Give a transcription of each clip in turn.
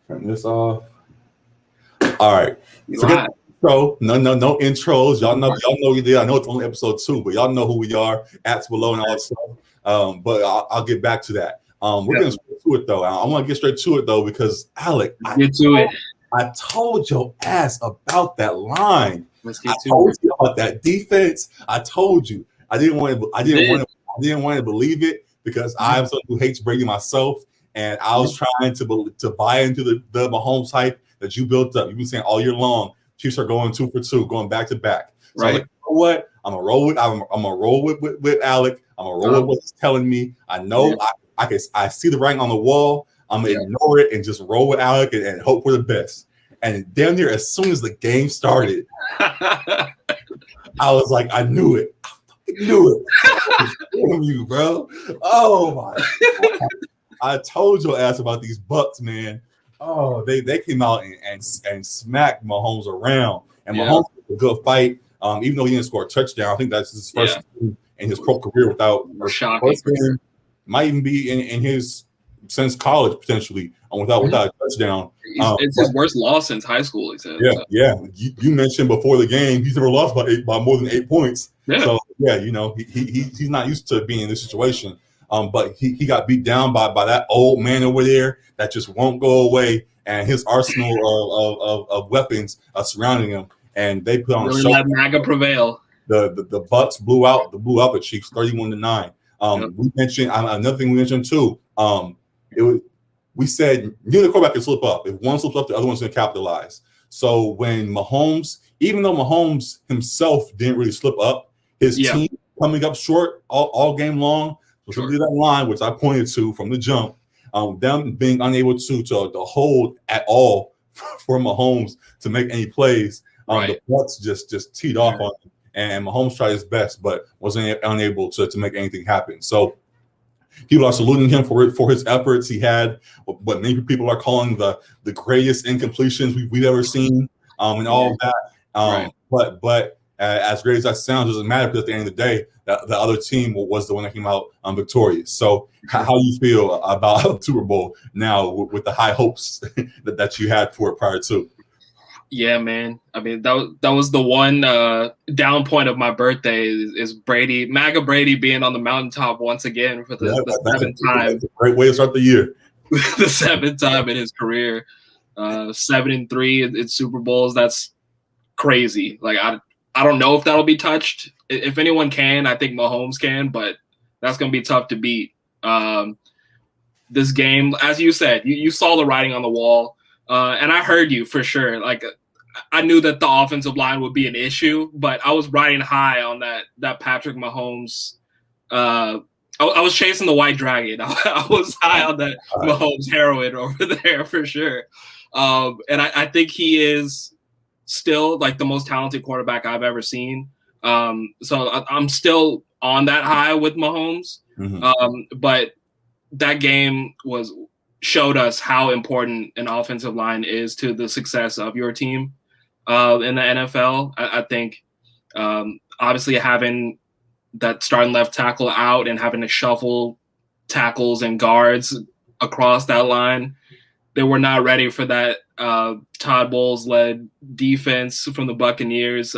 Turn this off. All right. Forget no intros. Y'all know we did. I know it's only episode 2, but y'all know who we are. @ below and all that stuff. But I'll get back to that. We're getting straight to it though. I want to get straight to it though because Alec, I told your ass about that line. I told you about that defense. I told you. I didn't want to believe it because I'm someone who hates Brady myself, and I was trying to buy into the Mahomes hype that you built up. You've been saying all year long, Chiefs are going 2 for 2, going back to back. So right. Like, you know what? I'm gonna roll with Alec. I'm gonna roll with what he's telling me. I know I see the writing on the wall. I'm gonna ignore it and just roll with Alec and hope for the best. And damn near as soon as the game started, I was like, I knew it. I fucking knew it. Damn you, bro. Oh my God. I told your ass about these Bucks, man. Oh, they came out and smacked Mahomes around. And Mahomes had a good fight. Even though he didn't score a touchdown, I think that's his first in his pro career without shocking. Might even be in his since college potentially without a touchdown. It's his worst loss since high school. He said. Yeah. You mentioned before the game he's never lost by more than 8 points. Yeah. So he's not used to being in this situation. But he got beat down by that old man over there that just won't go away, and his arsenal of weapons surrounding him, and they put on a show. Let MAGA prevail. The Bucks blew out the Chiefs 31-9. We mentioned another thing we mentioned too. We said neither quarterback can slip up. If one slips up, the other one's going to capitalize. So when Mahomes, even though Mahomes himself didn't really slip up, his team coming up short all game long. That line, which I pointed to from the jump, them being unable to hold at all for Mahomes to make any plays. The Bucks just teed off on him, and Mahomes tried his best, but wasn't unable to make anything happen. So people are saluting him for his efforts. He had what many people are calling the greatest incompletions we've ever seen, and all of that. But as great as that sounds, doesn't matter because at the end of the day, the other team was the one that came out victorious. So how do you feel about Super Bowl now with the high hopes that you had for it prior to? Yeah, man. I mean, that was the one down point of my birthday is Brady, MAGA Brady being on the mountaintop once again for the 7th time. That's a great way to start the year. The 7th time in his career. 7-3 in Super Bowls. That's crazy. Like, I don't know if that'll be touched. If anyone can, I think Mahomes can, but that's going to be tough to beat. This game, as you said, you saw the writing on the wall, and I heard you for sure. Like, I knew that the offensive line would be an issue, but I was riding high on that Patrick Mahomes. I was chasing the white dragon. I was high on that Mahomes heroin over there for sure. And I think he is still like the most talented quarterback I've ever seen. So I'm still on that high with Mahomes. But that game showed us how important an offensive line is to the success of your team in the NFL. I think obviously having that starting left tackle out and having to shuffle tackles and guards across that line, they were not ready for that Todd Bowles-led defense from the Buccaneers.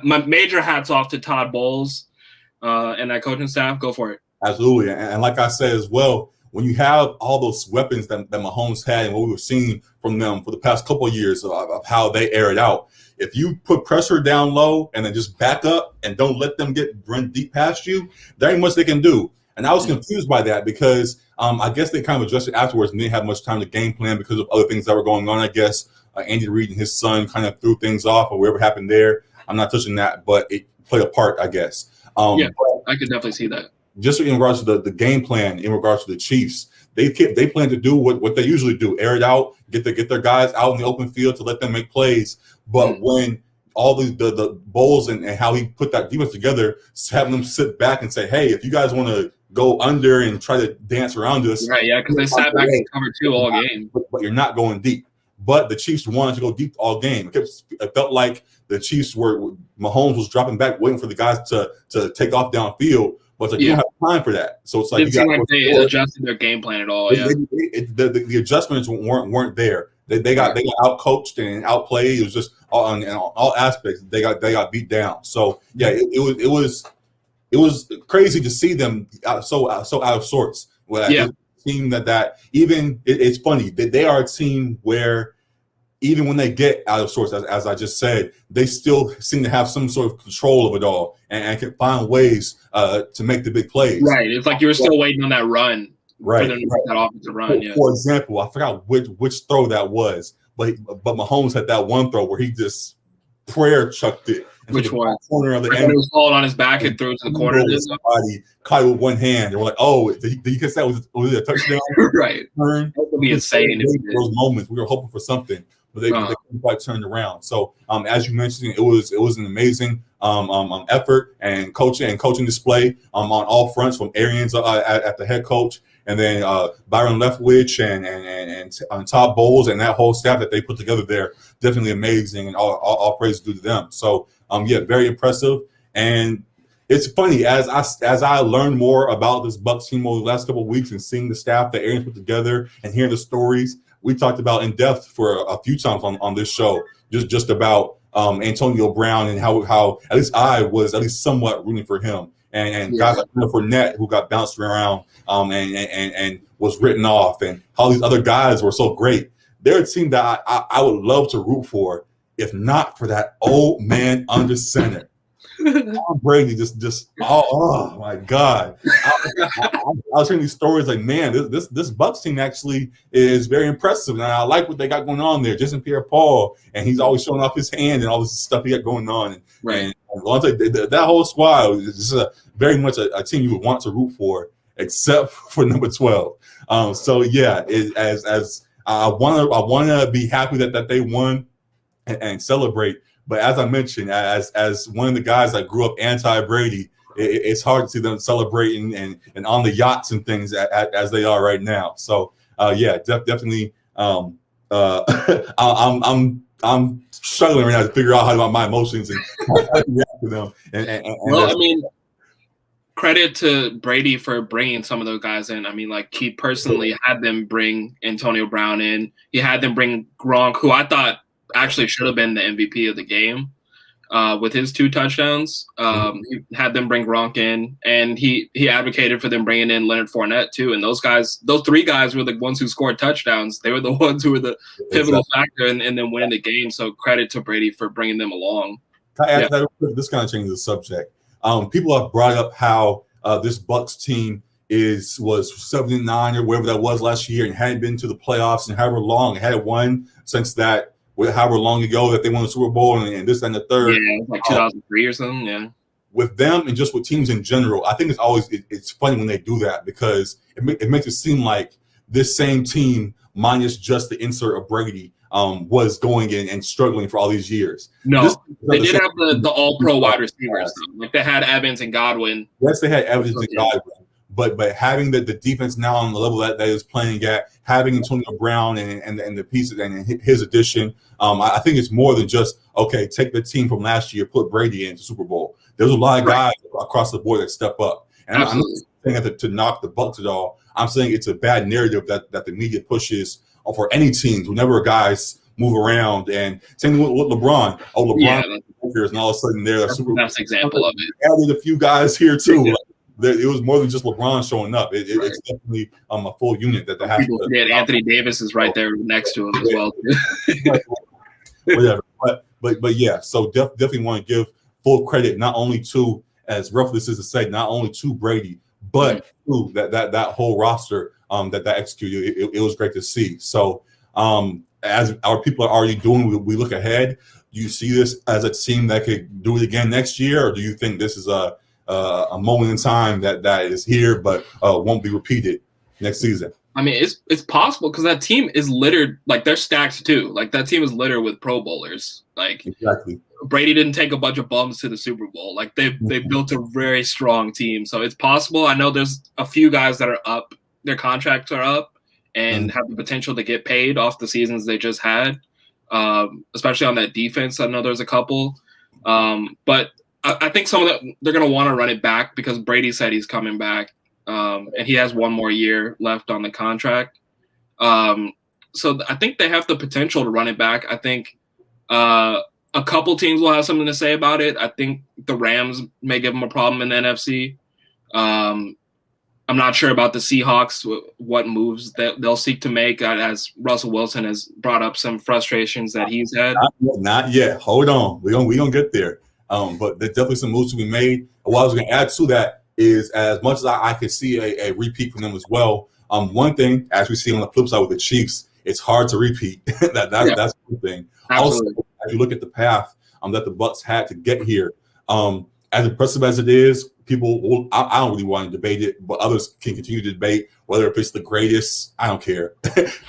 My major hats off to Todd Bowles and that coaching staff. Go for it. Absolutely. And like I said as well, when you have all those weapons that Mahomes had and what we were seeing from them for the past couple of years of how they air it out, if you put pressure down low and then just back up and don't let them run deep past you, there ain't much they can do. And I was confused by that because I guess they kind of adjusted afterwards and didn't have much time to game plan because of other things that were going on. I guess Andy Reid and his son kind of threw things off or whatever happened there. I'm not touching that, but it played a part, I guess. I could definitely see that. Just in regards to the game plan, in regards to the Chiefs, they plan to do what they usually do: air it out, get their guys out in the open field to let them make plays. But when all the Bowles and how he put that defense together, having them sit back and say, "Hey, if you guys want to go under and try to dance around us," right? Yeah, because they sat back and covered 2 all game, but you're not going deep. But the Chiefs wanted to go deep all game. It felt like the Chiefs Mahomes was dropping back, waiting for the guys to take off downfield. But it's like you don't have time for that. So it's like it didn't seem like they adjusted their game plan at all. The adjustments weren't there. They got out coached and outplayed. It was just on all aspects. They got beat down. So yeah, it was crazy to see them so out of sorts. Well, Yeah. it seemed that even it's funny that they are a team where even when they get out of sorts, as I just said, they still seem to have some sort of control of it all and can find ways to make the big plays. Right. It's like you were still waiting on that run. Right. For them to make that offensive run. Yeah. For example, I forgot which throw that was, but Mahomes had that one throw where he just prayer chucked it. Which one? Corner of the end. It was falling on his back and threw it to the corner. Somebody caught it with one hand. And we're like, oh, did you catch that? Was it a touchdown? Right. That would be insane. Those moments, we were hoping for something, but they couldn't quite turn around. So, as you mentioned, it was an amazing effort and coaching display on all fronts, from Arians at the head coach, and then Byron Leftwich and Todd Bowles and that whole staff that they put together there. Definitely amazing, and all praise due to them. So, yeah, very impressive. And it's funny, as I learned more about this Bucs team over the last couple of weeks and seeing the staff that Arians put together and hearing the stories we talked about in depth for a few times on this show, just about Antonio Brown and how at least I was at least somewhat rooting for him. And guys like Fournette, who got bounced around and was written off, and how these other guys were so great. They're a team that I would love to root for, if not for that old man under center. Tom Brady just oh my God. I was hearing these stories like, man, this Bucs team actually is very impressive, and I like what they got going on there. Jason Pierre-Paul, and he's always showing off his hand and all this stuff he got going on. Right. And that whole squad is very much a team you would want to root for, except for number 12. So yeah, as I want to be happy that they won and celebrate. But as I mentioned, as one of the guys that grew up anti-Brady, it's hard to see them celebrating and on the yachts and things as they are right now. So yeah, definitely. I'm struggling right now to figure out how to my emotions and react to them. Well, I mean, credit to Brady for bringing some of those guys in. I mean, like, he personally had them bring Antonio Brown in. He had them bring Gronk, who I thought actually should have been the MVP of the game with his 2 touchdowns. He had them bring Gronk in, and he advocated for them bringing in Leonard Fournette too. And those 3 guys were the ones who scored touchdowns. They were the ones who were the pivotal factor in them winning the game. So credit to Brady for bringing them along. Can I add that? This kind of changes the subject. People have brought up how this Bucs team was 7-9 or whatever that was last year and hadn't been to the playoffs and however long, it hadn't won since that. However long ago that they won the Super Bowl and this and the third. Yeah, like 2003 or something, yeah. With them and just with teams in general, I think it's funny when they do that, because it makes it seem like this same team, minus just the insert of Brady, was going in and struggling for all these years. No, they did have the all-pro wide receivers, though. Like, they had Evans and Godwin. Yes, they had Evans and Godwin. But having the defense now on the level that is playing at, having Antonio Brown and the pieces and his addition, I think it's more than just, okay, take the team from last year, put Brady into Super Bowl. There's a lot of guys across the board that step up. And I'm not saying to knock the Bucs at all. I'm saying it's a bad narrative that the media pushes for any teams whenever guys move around. And same thing with LeBron. Oh, LeBron and all of a sudden they're a Super Bowl. That's an example of it. Added a few guys here too. It was more than just LeBron showing up. It's definitely a full unit that they have. Yeah, Anthony Davis is right there next to him as well. Whatever. But yeah, so definitely want to give full credit not only to, as rough this is to say, not only to Brady, but to that whole roster that executed. It was great to see. So as our people are already doing, we look ahead. Do you see this as a team that could do it again next year, or do you think this is a moment in time that is here but won't be repeated next season? I mean, it's possible, because that team is littered. Like, they're stacked too. Like, that team is littered with Pro Bowlers. Like, exactly. Brady didn't take a bunch of bums to the Super Bowl. Like, they built a very strong team. So it's possible. I know there's a few guys that are up. Their contracts are up and have the potential to get paid off the seasons they just had, especially on that defense. I know there's a couple. But I think some of that, they're going to want to run it back, because Brady said he's coming back, and he has one more year left on the contract. So I think they have the potential to run it back. I think a couple teams will have something to say about it. I think the Rams may give them a problem in the NFC. I'm not sure about the Seahawks, what moves that they'll seek to make, as Russell Wilson has brought up some frustrations that he's had. Not yet. Hold on. We're gonna get there. But there's definitely some moves to be made. And what I was going to add to that is, as much as I could see a repeat from them as well, one thing, as we see on the flip side with the Chiefs, it's hard to repeat. That's one thing. Absolutely. Also, as you look at the path that the Bucs had to get here, as impressive as it is, people, I don't really want to debate it, but others can continue to debate whether if it's the greatest. I don't care.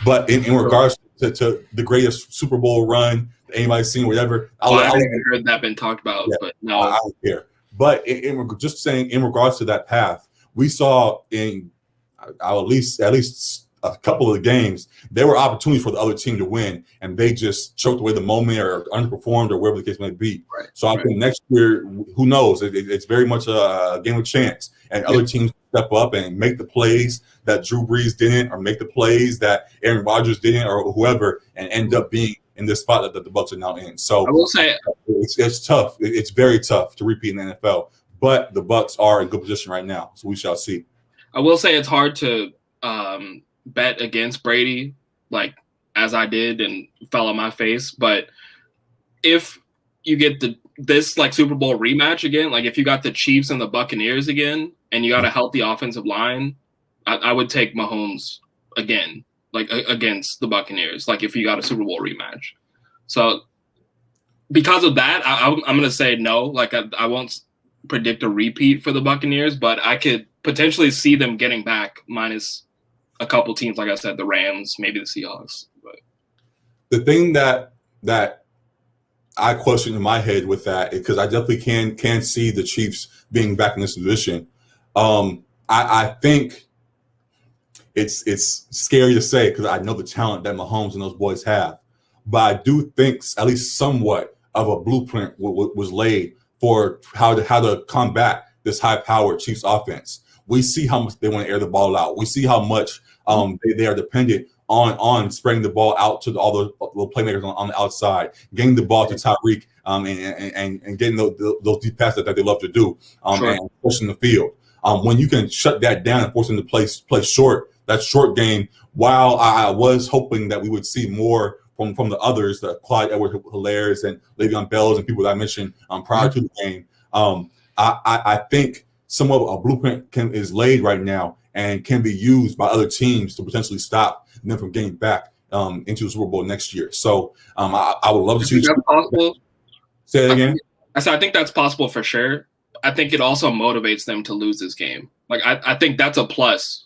But in regards to the greatest Super Bowl run anybody's seen, whatever, I haven't heard that been talked about, but no, I don't care. But just saying, in regards to that path, we saw in at least a couple of the games, there were opportunities for the other team to win, and they just choked away the moment or underperformed or whatever the case may be. Right. So I think next year, who knows? It's very much a game of chance, and other teams step up and make the plays that Drew Brees didn't, or make the plays that Aaron Rodgers didn't, or whoever, and end up being in this spot that the Bucs are now in. So I will say it's tough. It's very tough to repeat in the NFL, but the Bucs are in good position right now, so we shall see. I will say it's hard to bet against Brady, like as I did and fell on my face. But if you get this like Super Bowl rematch again, like if you got the Chiefs and the Buccaneers again, and you got a healthy offensive line, I would take Mahomes again, like against the Buccaneers, like if you got a Super Bowl rematch. So because of that, I'm going to say no. Like I won't predict a repeat for the Buccaneers, but I could potentially see them getting back, minus a couple teams, like I said, the Rams, maybe the Seahawks. But the thing that I question in my head with that, because I definitely can see the Chiefs being back in this position. I think it's scary to say, because I know the talent that Mahomes and those boys have, but I do think at least somewhat of a blueprint was laid for how to combat this high-powered Chiefs offense. We see how much they want to air the ball out. We see how much they are dependent on spreading the ball out to all the playmakers on the outside, getting the ball to Tyreek, and getting those deep passes that they love to do, and pushing the field. When you can shut that down and force them to play short, that short game, while I was hoping that we would see more from the others, the Clyde Edwards-Hilairs and Le'Veon Bells and people that I mentioned prior to the game, I think somewhat a blueprint is laid right now and can be used by other teams to potentially stop them from getting back into the Super Bowl next year. So I would love to see. That's possible. Say it again. I think that's possible for sure. I think it also motivates them to lose this game. Like I think that's a plus.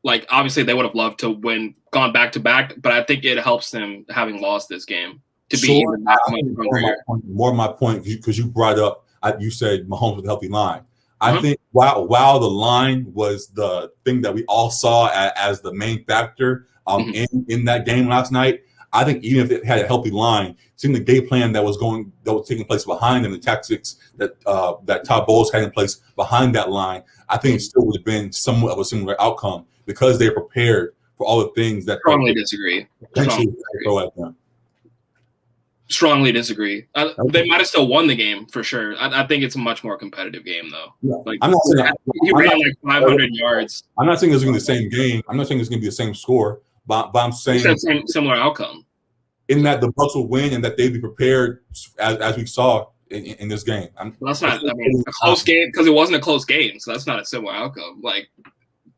Like obviously they would have loved to gone back to back, but I think it helps them having lost this game to be even that much hungrier. More my point, because you brought up, you said Mahomes with a healthy line. I think while the line was the thing that we all saw as the main factor in that game last night, I think even if it had a healthy line, seeing the game plan that was taking place behind them, the tactics that Todd Bowles had in place behind that line, I think it still would have been somewhat of a similar outcome because they're prepared for all the things that strongly disagree. Strongly disagree. They might have still won the game for sure. I think it's a much more competitive game, though. Yeah. Like I'm not saying he ran like 500 yards. I'm not saying it's going to be the same game. I'm not saying it's going to be the same score. But I'm saying similar outcome. In that the Bucs will win and that they'd be prepared as we saw in this game. That's not. I mean, a close game because it wasn't a close game, so that's not a similar outcome. Like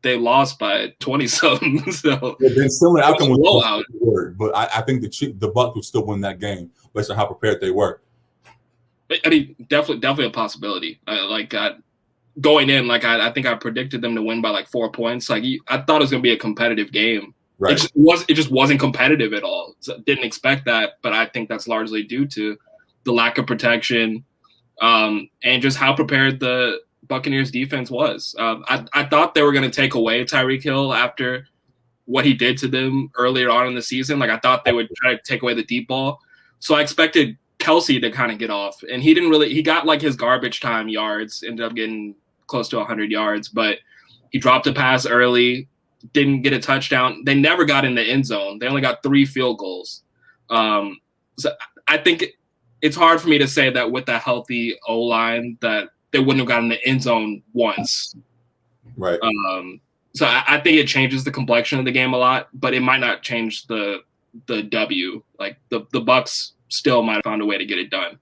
they lost by 20-something. So the similar outcome was blowout. But I think the Bucs would still win that game based on how prepared they were. I mean, definitely a possibility. Going in, I think I predicted them to win by like 4 points. Like I thought it was going to be a competitive game. Right. It just wasn't competitive at all. So didn't expect that, but I think that's largely due to the lack of protection and just how prepared the Buccaneers defense was. I thought they were going to take away Tyreek Hill after what he did to them earlier on in the season. Like I thought they would try to take away the deep ball. So I expected Kelsey to kind of get off, and he didn't really. He got like his garbage time yards, ended up getting close to 100 yards, but he dropped a pass early. didn't get a touchdown. They never got in the end zone. They only got 3 field goals. So I think it's hard for me to say that with a healthy O-line that they wouldn't have gotten the end zone once. Right. So I think it changes the complexion of the game a lot, but it might not change the W. Like the Bucs still might have found a way to get it done.